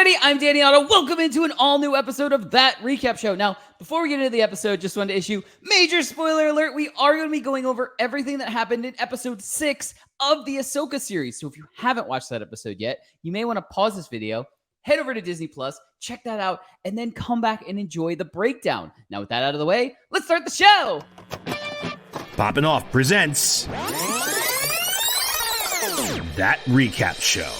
everybody, I'm Danny Otto. Welcome into an all-new episode of That Recap Show. Now, before we get into the episode, just wanted to issue major spoiler alert. We are going to be going over everything that happened in episode 6 of the Ahsoka series. So if you haven't watched that episode yet, you may want to pause this video, head over to Disneyplus, check that out, and then come back and enjoy the breakdown. Now, with that out of the way, let's start the show. Poppin' Off presents That Recap Show.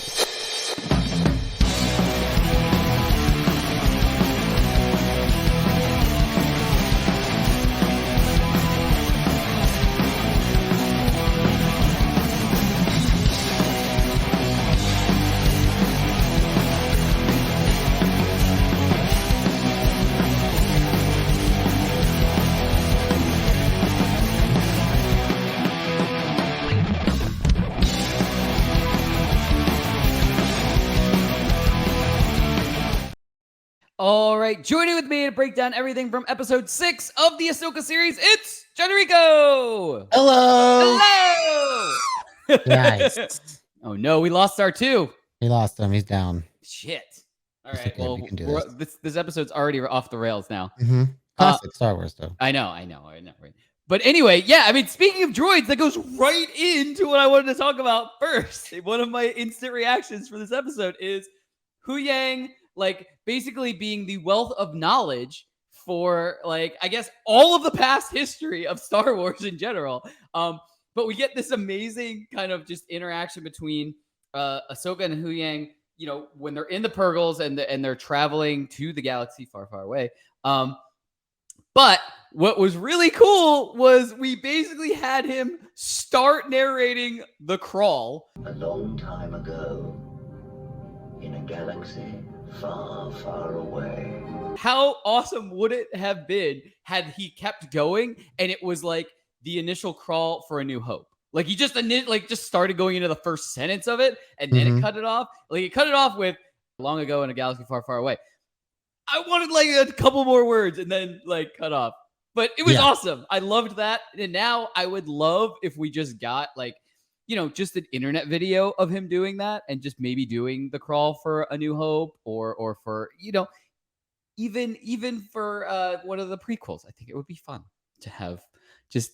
All right, joining with me to break down everything from episode 6 of the Ahsoka series, it's Jon Jon Rico. Hello. Hello. Nice. Oh no, we lost our 2. He lost him. He's down. Shit. All It's right, okay, well, we can do this episode's already off the rails now. Classic Star Wars, though. I know, right? But anyway, yeah, I mean, speaking of droids, that goes right into what I wanted to talk about first. One of my instant reactions for this episode is Huyang, like, basically being the wealth of knowledge for, like, I guess all of the past history of Star Wars in general. But we get this amazing kind of just interaction between Ahsoka and Huyang, you know, when they're in the Purgles and they're traveling to the galaxy far, far away. But what was really cool was we basically had him start narrating the crawl. A long time ago, in a galaxy far, far away. How awesome would it have been had he kept going and it was like the initial crawl for A New Hope? Like he just started going into the first sentence of it and then it cut it off. Like he cut it off with long ago in a galaxy far, far away. I wanted like a couple more words and then like cut off. But it was awesome. I loved that. And now I would love if we just got like, you know, just an internet video of him doing that and just maybe doing the crawl for A New Hope or for, you know, even for one of the prequels. I think it would be fun to have just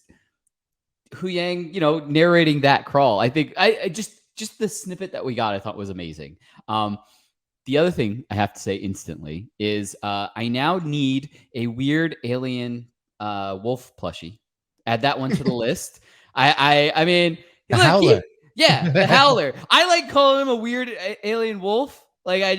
Huyang, you know, narrating that crawl. I think I just the snippet that we got, I thought was amazing. The other thing I have to say instantly is I now need a weird alien wolf plushie. Add that one to the list. I mean, the Howler. The Howler. I like calling him a weird alien wolf. Like it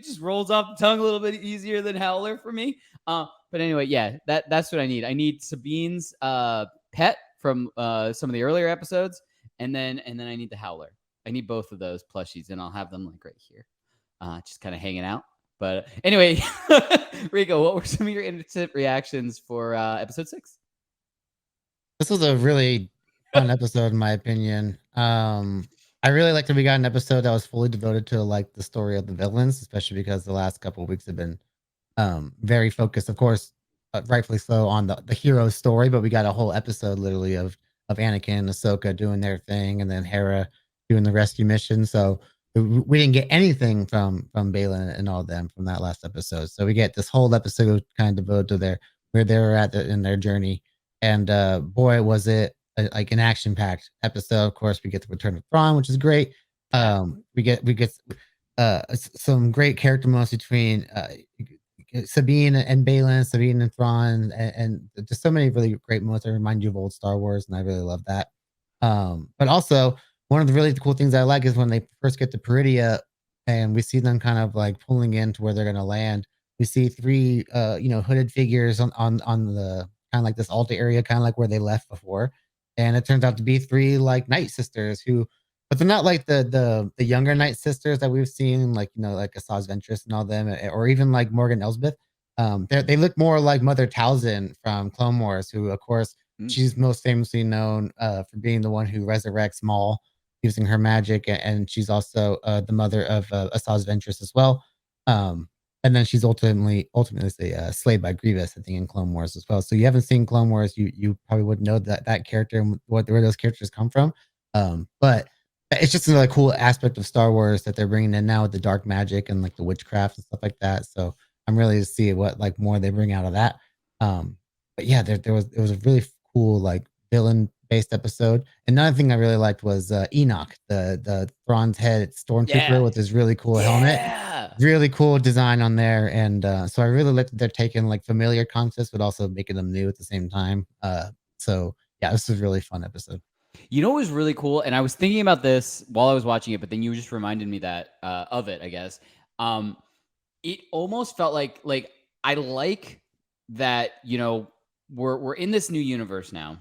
just rolls off the tongue a little bit easier than Howler for me. But anyway, yeah, that's what I need. I need Sabine's pet from some of the earlier episodes, and then I need the Howler. I need both of those plushies, and I'll have them like right here, just kind of hanging out. But anyway, Rico, what were some of your instant reactions for episode 6? This was a really fun episode, in my opinion. I really liked that we got an episode that was fully devoted to like the story of the villains, especially because the last couple of weeks have been very focused, of course, rightfully so, on the hero's story. But we got a whole episode literally of Anakin and Ahsoka doing their thing, and then Hera doing the rescue mission. So we didn't get anything from Baylan and all of them from that last episode. So we get this whole episode kind of devoted to where they were at in their journey. And boy, was it like an action-packed episode. Of course, we get the return of Thrawn, which is great. We get some great character moments between Sabine and Baylan, Sabine and Thrawn, and just so many really great moments that remind you of old Star Wars, and I really love that. But also, one of the really cool things I like is when they first get to Peridia, and we see them kind of like pulling in to where they're going to land. We see 3, hooded figures on the kind of like this altar area, kind of like where they left before. And it turns out to be 3 like Nightsisters but they're not like the younger Nightsisters that we've seen, like, you know, like Asajj Ventress and all them, or even like Morgan Elsbeth. They look more like Mother Talzin from Clone Wars, who, of course, she's most famously known for being the one who resurrects Maul using her magic, and she's also the mother of Asajj Ventress as well. And then she's ultimately slayed by Grievous, I think, in Clone Wars as well. So you haven't seen Clone Wars, you probably wouldn't know that character and where those characters come from. But it's just another cool aspect of Star Wars that they're bringing in now with the dark magic and like the witchcraft and stuff like that. So I'm really to see what like more they bring out of that. But yeah, it was a really cool like villain based episode. Another thing I really liked was Enoch, the Thrawn's head stormtrooper Yeah. with his really cool helmet. Yeah. Really cool design on there, and so I really like that they're taking like familiar concepts, but also making them new at the same time. So yeah, this was a really fun episode. You know what was really cool, and I was thinking about this while I was watching it, but then you just reminded me that of it. I guess it almost felt like I like that. You know, we're in this new universe now,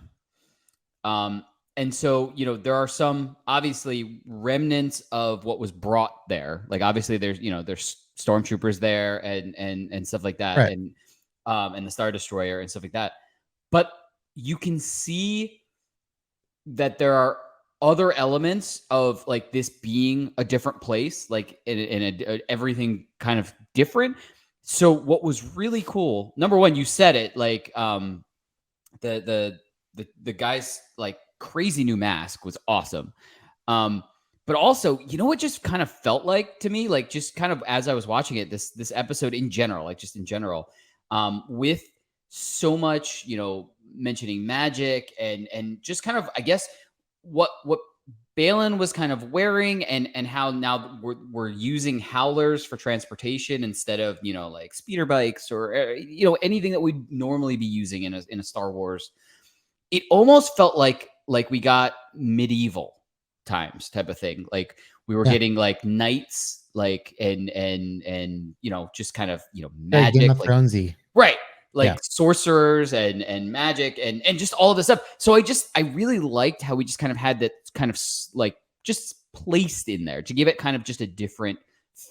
and so there are some obviously remnants of what was brought there. Like obviously there's stormtroopers there and stuff like that, Right. and the Star Destroyer and stuff like that, but you can see that there are other elements of like this being a different place, like everything kind of different. So what was really cool, number one, you said it, like the the guy's like crazy new mask was awesome. But also, what just kind of felt like to me, like just kind of as I was watching it, this episode in general, like just in general, with so much, mentioning magic and just kind of, I guess, what Baylan was kind of wearing and how now we're using howlers for transportation instead of, like speeder bikes or, anything that we'd normally be using in a Star Wars. It almost felt like we got medieval times type of thing. Like we were getting like knights, like and just kind of Very magic, Game of like Thronesy. right, like sorcerers and magic and just all of this stuff. So I really liked how we just kind of had that kind of like just placed in there to give it kind of just a different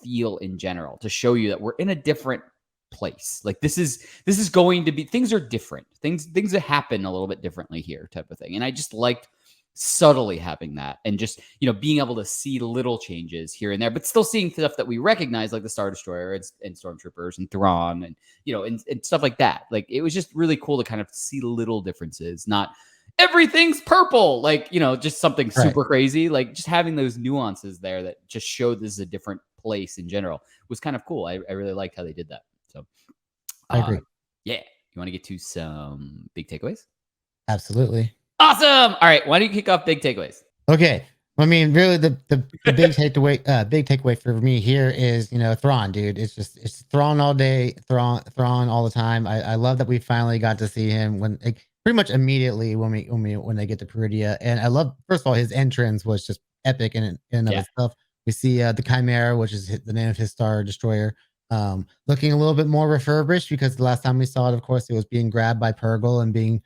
feel in general, to show you that we're in a different place. Like this is going to be, things are different, things that happen a little bit differently here type of thing. And I just liked subtly having that, and just being able to see little changes here and there, but still seeing stuff that we recognize, like the Star Destroyer and stormtroopers and Thrawn and and stuff like that. Like it was just really cool to kind of see little differences, not everything's purple, like just something super crazy, like just having those nuances there that just showed this is a different place in general was kind of cool. I really liked how they did that. So I agree. Yeah, you want to get to some big takeaways? Absolutely. Awesome. All right, why don't you kick off big takeaways? Okay. I mean, really, the big takeaway for me here is Thrawn, dude. It's Thrawn all day, Thrawn all the time. I love that we finally got to see him when pretty much immediately when they get to Peridia, and I love, first of all, his entrance was just epic in and of itself. We see the Chimera, which is the name of his Star Destroyer, looking a little bit more refurbished, because the last time we saw it, of course, it was being grabbed by Purrgil and being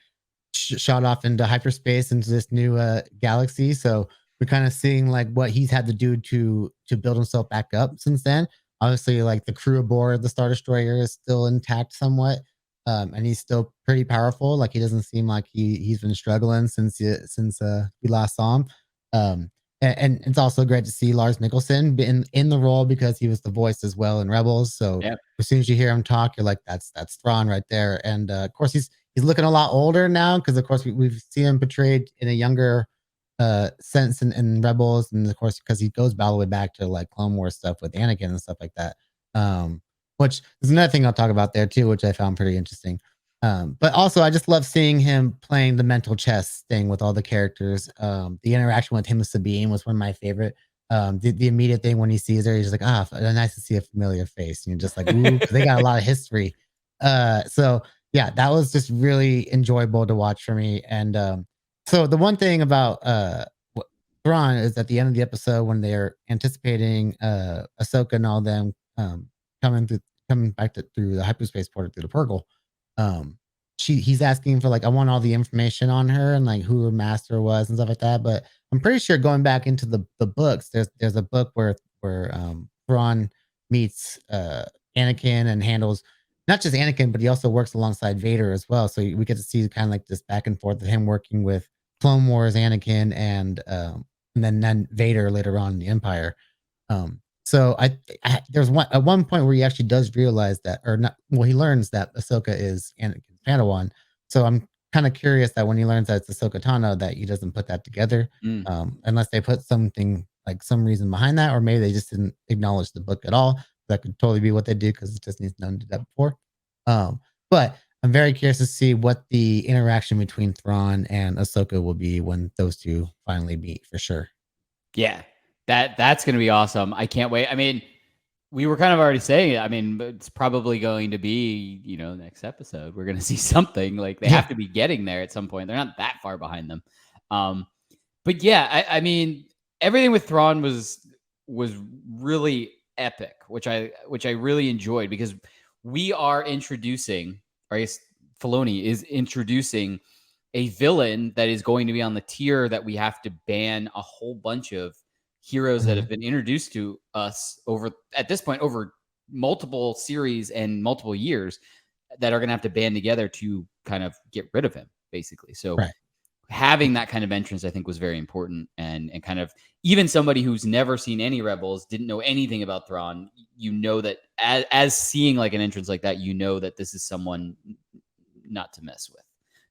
shot off into hyperspace into this new galaxy. So we're kind of seeing like what he's had to do to build himself back up since then. Obviously, like the crew aboard the Star Destroyer is still intact somewhat, and he's still pretty powerful. Like he doesn't seem like he's been struggling since we last saw him. And it's also great to see Lars Mikkelsen in the role, because he was the voice as well in Rebels. So as soon as you hear him talk, you're like, that's Thrawn right there. And of course, he's looking a lot older now, because of course we've seen him portrayed in a younger sense in Rebels, and of course because he goes all the way back to like Clone Wars stuff with Anakin and stuff like that. Which is another thing I'll talk about there too, which I found pretty interesting. But also I just love seeing him playing the mental chess thing with all the characters. The interaction with him and Sabine was one of my favorite. The immediate thing when he sees her, he's just like, nice to see a familiar face. And you're just like, ooh, 'cause they got a lot of history. So yeah, that was just really enjoyable to watch for me. And so the one thing about Thrawn is at the end of the episode, when they're anticipating Ahsoka and all them coming back through the hyperspace portal through the Purrgil, he's asking for like, I want all the information on her and like who her master was and stuff like that. But I'm pretty sure going back into the books, there's a book where Thrawn meets Anakin and handles not just Anakin, but he also works alongside Vader as well. So we get to see kind of like this back and forth of him working with Clone Wars Anakin and then Vader later on in the Empire. So there's one point where he actually does realize that, or not. Well, he learns that Ahsoka is Anakin's Padawan. So I'm kind of curious that when he learns that it's Ahsoka Tano, that he doesn't put that together, unless they put something like some reason behind that, or maybe they just didn't acknowledge the book at all. That could totally be what they did because Disney's done that before. But I'm very curious to see what the interaction between Thrawn and Ahsoka will be when those two finally meet, for sure. Yeah, that's going to be awesome. I can't wait. I mean, we were kind of already saying it. I mean, it's probably going to be, next episode. We're going to see something. Like, they have to be getting there at some point. They're not that far behind them. But yeah, I mean, everything with Thrawn was really epic, which I really enjoyed, because we are introducing, or I guess Filoni is introducing, a villain that is going to be on the tier that we have to ban a whole bunch of heroes that have been introduced to us over multiple series and multiple years, that are going to have to band together to kind of get rid of him, basically. So having that kind of entrance, I think, was very important, and kind of, even somebody who's never seen any Rebels, didn't know anything about Thrawn, that as seeing like an entrance like that, that this is someone not to mess with,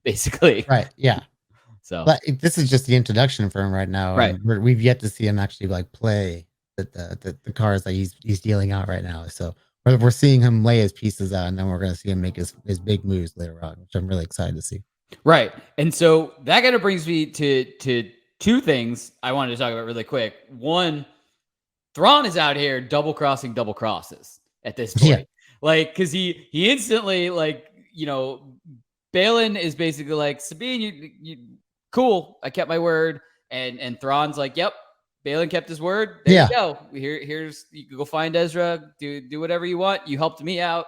basically. Right. Yeah. So, but this is just the introduction for him right now. Right. And we've yet to see him actually like play the cards that he's dealing out right now. So we're seeing him lay his pieces out, and then we're going to see him make his big moves later on, which I'm really excited to see. Right. And so that kind of brings me to two things I wanted to talk about really quick. One, Thrawn is out here double crosses at this point. Yeah. Like, because he instantly, like, Baylan is basically like, Sabine, you cool, I kept my word. And Thrawn's like, yep, Baylan kept his word. There you go. Here's, you can go find Ezra, do whatever you want. You helped me out.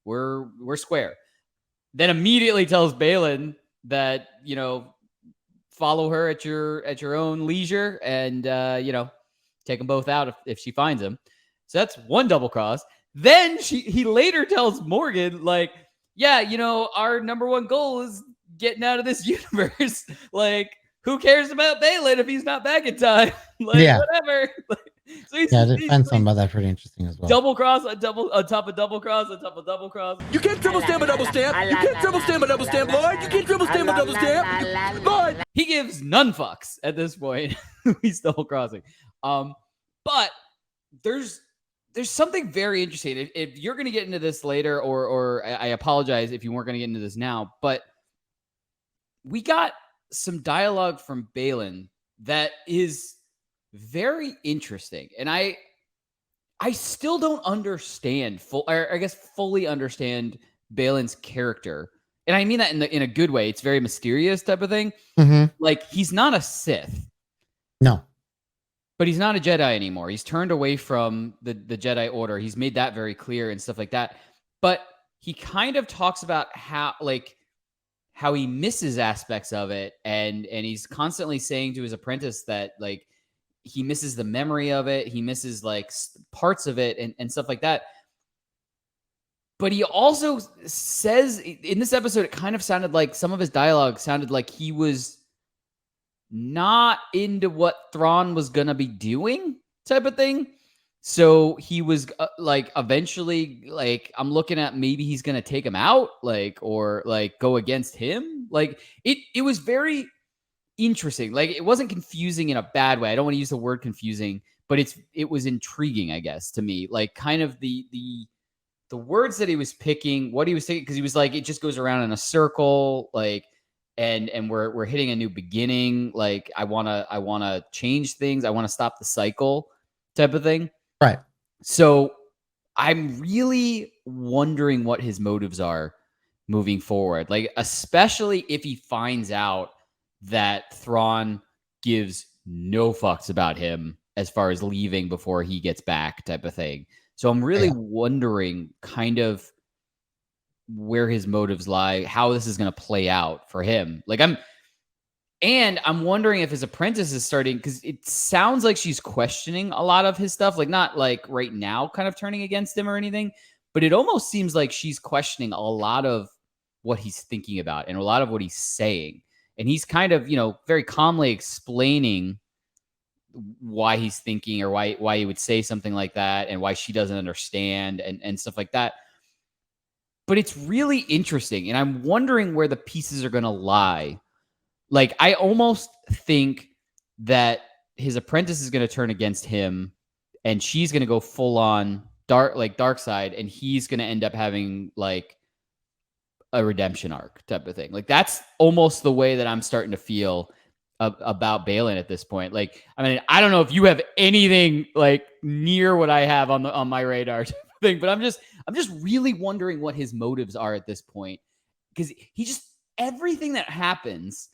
We're square. Then immediately tells Baylan that, follow her at your own leisure, and take them both out if she finds him. So that's one double cross. Then he later tells Morgan, like, yeah, our number one goal is getting out of this universe. Like, who cares about Baylan if he's not back in time? Like, whatever. So I find something about that pretty interesting as well. Double cross, on top of double cross, on top of double cross. You can't triple stamp a double stamp. You can't triple stamp a double stamp, Lord. You can't triple stamp a double stamp, Lord. He gives none fucks at this point. He's double crossing. But there's something very interesting. If you're going to get into this later, or I apologize if you weren't going to get into this now, but we got some dialogue from Baylan that is very interesting, and I still don't understand fully understand Baylan's character, and I mean that in a good way. It's very mysterious type of thing. Like, he's not a Sith, no, but he's not a Jedi anymore. He's turned away from the Jedi Order. He's made that very clear and stuff like that. But he kind of talks about how he misses aspects of it, and he's constantly saying to his apprentice that, like, he misses the memory of it. He misses like parts of it and stuff like that. But he also says in this episode, it kind of sounded like some of his dialogue sounded like he was not into what Thrawn was going to be doing, type of thing. So he was like, eventually, like, I'm looking at maybe he's going to take him out, like, or like go against him. Like, it was very interesting. Like, it wasn't confusing in a bad way. I don't want to use the word confusing, but it was intriguing, I guess, to me. Like, kind of the words that he was picking, what he was thinking, because he was like, it just goes around in a circle, like, and we're hitting a new beginning. Like, I wanna change things. I want to stop the cycle, type of thing. Right. So I'm really wondering what his motives are moving forward. Like, especially if he finds out that Thrawn gives no fucks about him as far as leaving before he gets back, type of thing. So I'm really wondering kind of where his motives lie, how this is going to play out for him. Like, I'm wondering if his apprentice is starting, because it sounds like she's questioning a lot of his stuff, like, not like right now kind of turning against him or anything, but it almost seems like she's questioning a lot of what he's thinking about and a lot of what he's saying. And he's kind of, very calmly explaining why he's thinking, or why he would say something like that, and why she doesn't understand, and stuff like that. but it's really interesting, and I'm wondering where the pieces are going to lie. Like, I almost think that his apprentice is going to turn against him, and she's going to go full on dark side, and he's going to end up having like a redemption arc type of thing. Like, that's almost the way that I'm starting to feel about Baylan at this point. Like, I mean, I don't know if you have anything like near what I have on my radar thing, but I'm just really wondering what his motives are at this point, because he just, everything that happens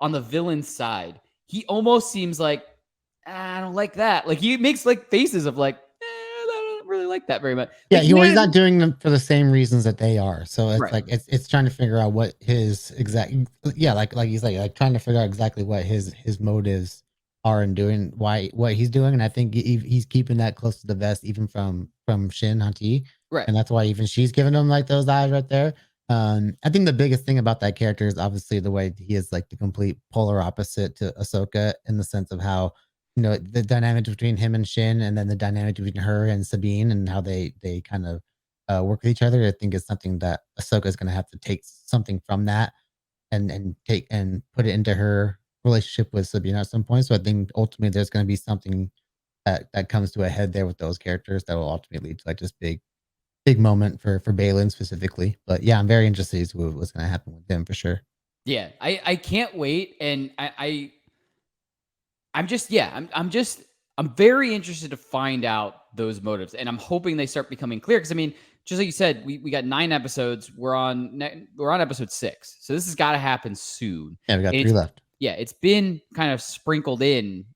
on the villain side, he almost seems like, I don't like that. Like, he makes like faces of like, I don't really like that very much. Yeah, Like, he's not doing them for the same reasons that they are. So it's Right. like it's trying to figure out what his exact like he's like trying to figure out exactly what his motives are in doing what he's doing. And I think he's keeping that close to the vest, even from Shin Hanti. Right. And that's why even she's giving him like those eyes right there. I think the biggest thing about that character is obviously the way he is like the complete polar opposite to Ahsoka, in the sense of how, you know, the dynamic between him and Shin, and then the dynamic between her and Sabine, and how they kind of work with each other. I think is something that Ahsoka is going to have to take something from that and take and put it into her relationship with Sabine at some point. So I think ultimately there's going to be something that comes to a head there with those characters that will ultimately lead to like this big moment for Baylan specifically. But yeah, I'm very interested to see what's going to happen with them for sure. Yeah, I can't wait, and I'm very interested to find out those motives, and I'm hoping they start becoming clear. Because I mean, just like you said, we got 9 episodes. We're on episode 6, so this has got to happen soon. Yeah, we got 3 left. Yeah, it's been kind of sprinkled in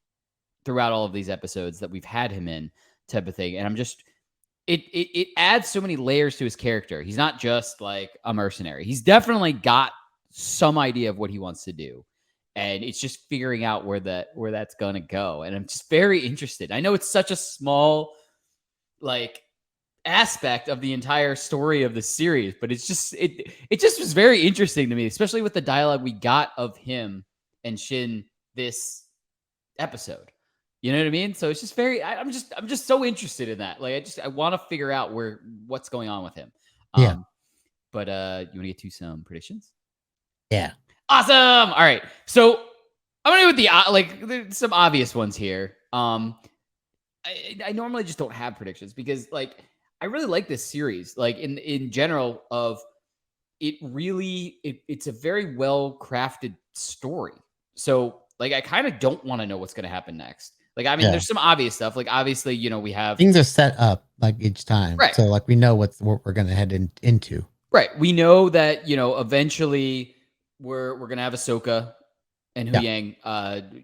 throughout all of these episodes that we've had him in, type of thing. And I'm just, it adds so many layers to his character. He's not just like a mercenary. He's definitely got some idea of what he wants to do. And it's just figuring out where that's going to go. And I'm just very interested. I know it's such a small, like, aspect of the entire story of the series, but it's just, it just was very interesting to me, especially with the dialogue we got of him and Shin this episode. You know what I mean? So it's just very, I'm just so interested in that. Like, I want to figure out what's going on with him. Yeah. But you want to get to some predictions? Yeah. Awesome. All right. So I'm gonna go with there's some obvious ones here. I normally just don't have predictions because, like, I really like this series. Like, in general, of it really, it's a very well crafted story. So, like, I kind of don't want to know what's gonna happen next. Like, I mean, there's some obvious stuff. Like, obviously, you know, we have things are set up like each time, right? So, like, we know what we're gonna head into. Right. We know that, you know, eventually we're gonna have Ahsoka and Huyang,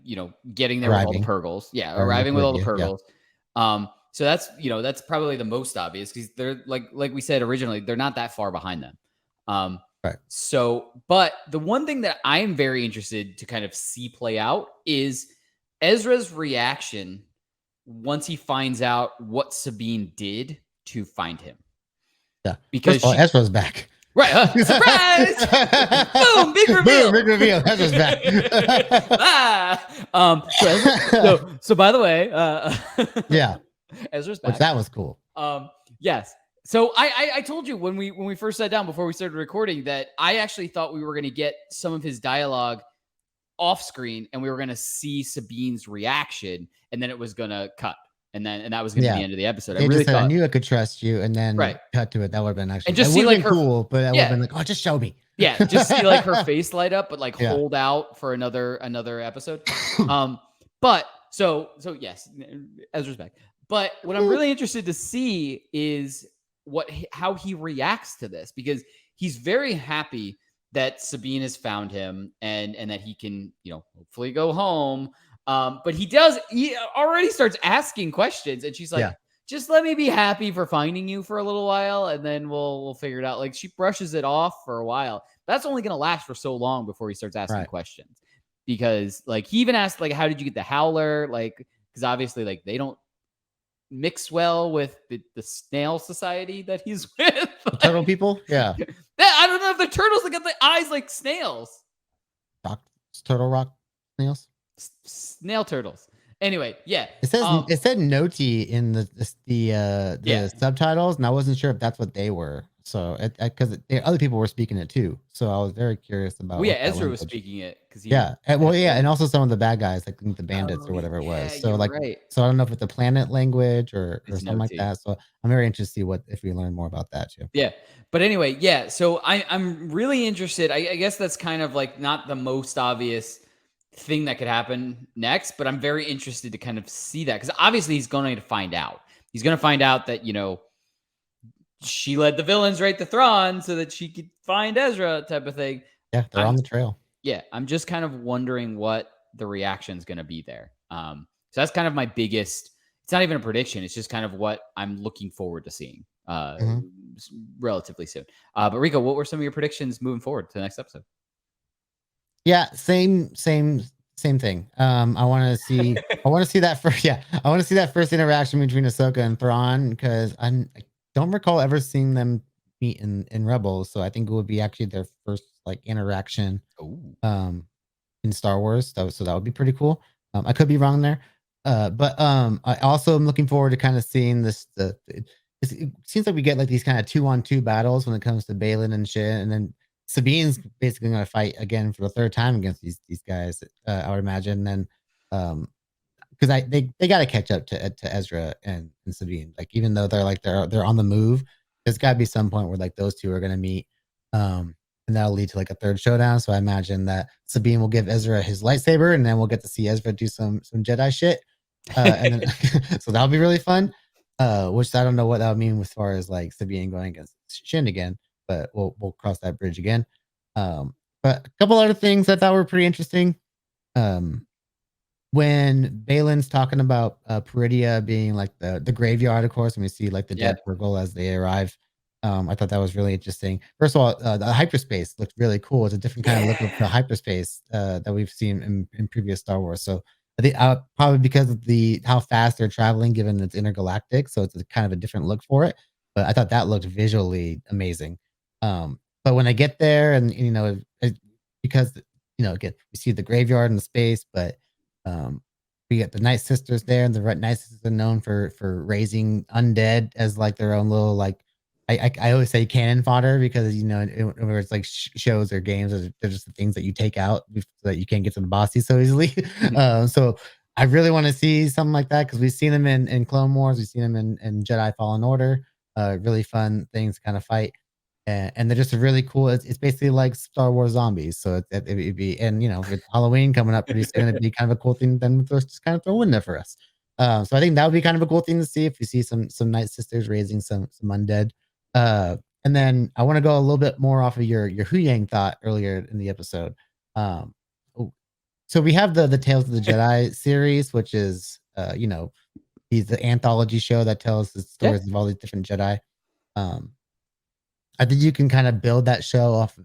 you know, getting there with all the Purgles. Yeah, arriving with all the Purgles. Yeah. So that's probably the most obvious because they're like we said originally, they're not that far behind them. Right. So, but the one thing that I am very interested to kind of see play out is Ezra's reaction once he finds out what Sabine did to find him. Yeah, because Ezra's back. Right. Surprise! Boom! Big reveal. Boom, big reveal. Ezra's back. So by the way, yeah, Ezra's back. Which that was cool. Yes. So I told you when we first sat down before we started recording that I actually thought we were going to get some of his dialogue off screen and we were going to see Sabine's reaction and then it was going to cut. And that was going to be the end of the episode. I really thought I knew I could trust you, and then cut to it. That would have been actually, and just see like her cool, but that would have been like, oh, just show me. Yeah, just see like her face light up, but like hold out for another episode. But so yes, Ezra's back. But what I'm really interested to see is how he reacts to this, because he's very happy that Sabine has found him and that he can, you know, hopefully go home. But he already starts asking questions, and she's like, just let me be happy for finding you for a little while, and then we'll figure it out. Like, she brushes it off for a while. That's only going to last for so long before he starts asking questions, because like he even asked, like, how did you get the Howler? Like, because obviously like they don't mix well with the snail society that he's with. The turtle people. Yeah. I don't know if the turtles that got the eyes like snails. Turtle rock snails. Snail turtles. Anyway, yeah. It said Noti in the subtitles, and I wasn't sure if that's what they were. So because other people were speaking it too, so I was very curious about Well, yeah, what that Ezra was language. speaking it because he. Yeah, well, yeah, and also some of the bad guys, like the bandits Oh or whatever it yeah, was. So you're like, right. so I don't know if it's a planet language or It's an something like OT. that. So I'm very interested to see what if we learn more about that too. Yeah. But anyway, yeah. So I'm really interested. I guess that's kind of like not the most obvious thing that could happen next, but I'm very interested to kind of see that because obviously he's going to find out. He's going to find out that, she led the villains right to Thrawn so that she could find Ezra type of thing. Yeah, they're I'm on the trail. Yeah, I'm just kind of wondering what the reaction is going to be there. So that's kind of my biggest. It's not even a prediction. It's just kind of what I'm looking forward to seeing Mhm. relatively soon. But Rico, what were some of your predictions moving forward to the next episode? Yeah, same thing. I want to see that first. Yeah, I want to see that first interaction between Ahsoka and Thrawn because I don't recall ever seeing them meet in Rebels. So I think it would be actually their first like interaction Oh, in Star Wars. So that would be pretty cool. I could be wrong there, but I also am looking forward to kind of seeing this. It seems like we get like these kind of 2-on-2 battles when it comes to Baylan and shit, and then Sabine's basically going to fight again for the third time against these guys. I would imagine, and because they got to catch up to Ezra and Sabine. Like even though they're on the move, there's got to be some point where like those two are going to meet. And that'll lead to like a third showdown. So I imagine that Sabine will give Ezra his lightsaber, and then we'll get to see Ezra do some Jedi shit. And then so that'll be really fun. Which I don't know what that would mean as far as like Sabine going against Shin again, but we'll cross that bridge again. But a couple other things I thought were pretty interesting. When Baylan's talking about Peridia being like the graveyard, of course, and we see like the yeah. dead Purgle as they arrive. I thought that was really interesting. First of all, the hyperspace looked really cool. It's a different kind of look of the hyperspace that we've seen in previous Star Wars. So I think probably because of how fast they're traveling, given it's intergalactic, so it's kind of a different look for it. But I thought that looked visually amazing. But when I get there, and because again we see the graveyard and the space, but we get the Nightsisters there, and the Nightsisters are known for raising undead as like their own little like I always say cannon fodder because where it's like shows or games, they're just the things that you take out so that you can't get to the bossy so easily. So I really want to see something like that because we've seen them in Clone Wars, we've seen them in Jedi Fallen Order. Really fun things to kind of fight. And they're just a really cool. It's basically like Star Wars zombies. So it'd be, and with Halloween coming up pretty soon, it'd be kind of a cool thing. Then just kind of throw in there for us. So I think that would be kind of a cool thing to see if we see some Nightsisters raising some undead. And then I want to go a little bit more off of your Huyang thought earlier in the episode. So we have the Tales of the Jedi series, which is he's the anthology show that tells the stories of all these different Jedi. I think you can kind of build that show off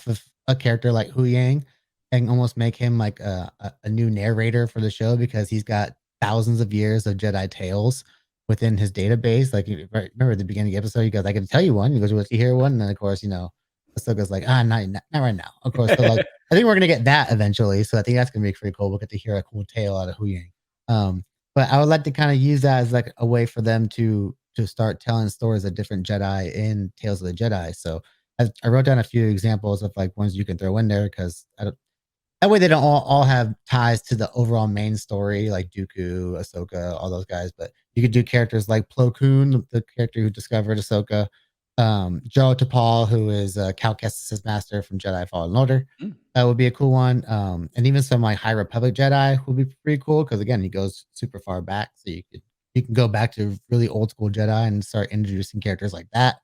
of a character like Huyang and almost make him like a new narrator for the show because he's got thousands of years of Jedi tales within his database. Like remember at the beginning of the episode, he goes, "I can tell you one." He goes, "Well, you hear one?" And then of course, Ahsoka's like, not right now. Of course, so like I think we're gonna get that eventually. So I think that's gonna be pretty cool. We'll get to hear a cool tale out of Huyang. But I would like to kind of use that as like a way for them to start telling stories of different Jedi in Tales of the Jedi. So I wrote down a few examples of like ones you can throw in there because that way they don't all have ties to the overall main story like Dooku, Ahsoka, all those guys. But you could do characters like Plo Koon, the character who discovered Ahsoka, Jaro Tapal, who is Cal Kestis' master from Jedi Fallen Order. That would be a cool one. And even some like High Republic Jedi would be pretty cool because again, he goes super far back, so you can go back to really old school Jedi and start introducing characters like that.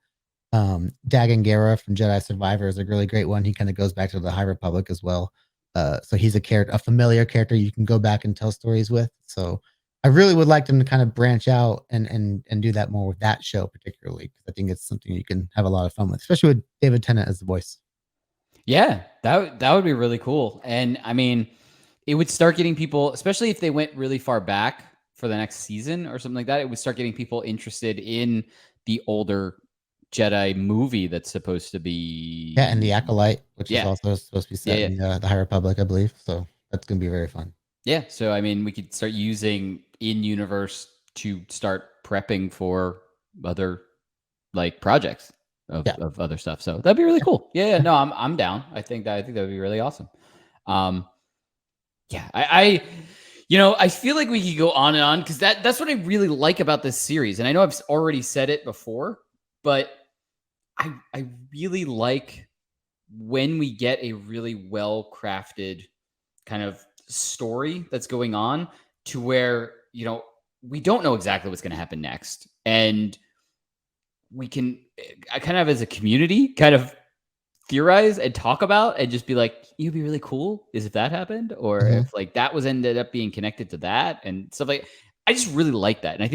Dagan Gera from Jedi Survivor is a really great one. He kind of goes back to the High Republic as well. So he's a familiar character you can go back and tell stories with. So I really would like them to kind of branch out and do that more with that show particularly because I think it's something you can have a lot of fun with, especially with David Tennant as the voice. Yeah, that would be really cool. And I mean, it would start getting people, especially if they went really far back for the next season or something like that, it would start getting people interested in the older Jedi movie that's supposed to be. Yeah, and the Acolyte, which is Yeah. also supposed to be set in the High Republic, I believe. So that's going to be very fun. Yeah. So, I mean, we could start using in-universe to start prepping for other like projects. of other stuff. So that'd be really cool. Yeah, no, I'm down. I think that would be really awesome. Yeah, I I feel like we could go on and on because that's what I really like about this series. And I know I've already said it before, but I really like when we get a really well-crafted kind of story that's going on to where, we don't know exactly what's going to happen next. And we can, I kind of as a community, kind of theorize and talk about and just be like, it'd be really cool is if that happened, or if like that was ended up being connected to that and stuff like. I just really like that, and I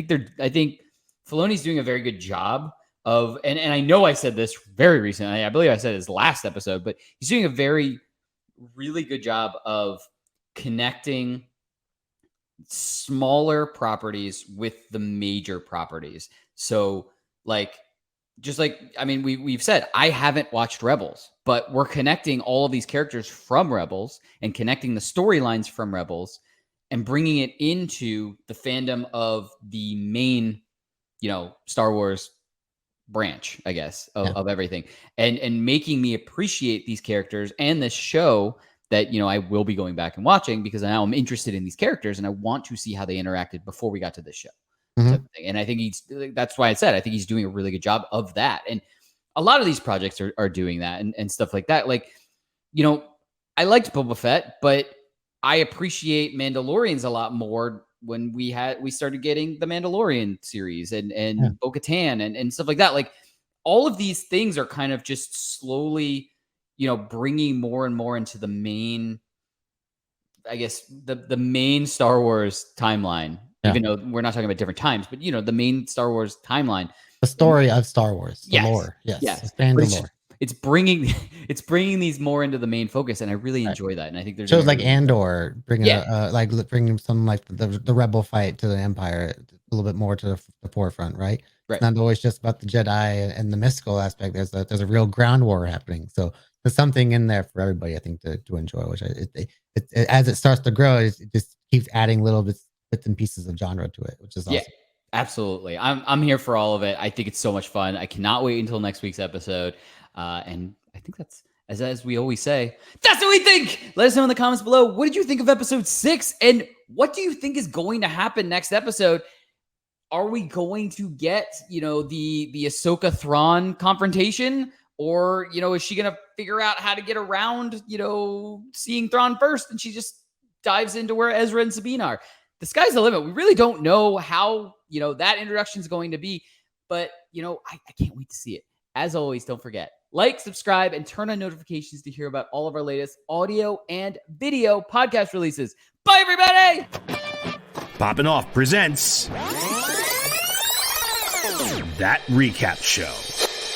think Filoni's doing a very good job of, and I know I said this very recently. I believe I said his last episode, but he's doing a really good job of connecting smaller properties with the major properties. So like. Just like, I mean, we've said, I haven't watched Rebels, but we're connecting all of these characters from Rebels and connecting the storylines from Rebels and bringing it into the fandom of the main, Star Wars branch, I guess, of everything, and making me appreciate these characters and this show that, I will be going back and watching because now I'm interested in these characters and I want to see how they interacted before we got to this show. And I think that's why I said, I think he's doing a really good job of that. And a lot of these projects are doing that and stuff like that. Like, I liked Boba Fett, but I appreciate Mandalorians a lot more when we started getting the Mandalorian series and Bo-Katan and stuff like that. Like all of these things are kind of just slowly, bringing more and more into the main, I guess, the main Star Wars timeline. Even though we're not talking about different times, but the main Star Wars timeline, the story of Star Wars, the lore, lore. It's bringing these more into the main focus, and I really enjoy that. And I think there's shows like Andor bringing some like the rebel fight to the Empire a little bit more to the forefront, right? It's not always just about the Jedi and the mystical aspect. There's a real ground war happening. So there's something in there for everybody, I think, to enjoy. Which as it starts to grow, it just keeps adding little bits and pieces of genre to it, which is awesome. Absolutely. I'm here for all of it. I think it's so much fun. I cannot wait until next week's episode. And I think that's, as we always say, that's what we think. Let us know in the comments below. What did you think of episode 6? And what do you think is going to happen next episode? Are we going to get, the Ahsoka Thrawn confrontation? Or, is she going to figure out how to get around, seeing Thrawn first? And she just dives into where Ezra and Sabine are. The sky's the limit. We really don't know how, that introduction is going to be, but, I can't wait to see it. As always, don't forget, like, subscribe, and turn on notifications to hear about all of our latest audio and video podcast releases. Bye, everybody! Poppin' Off presents That Recap Show.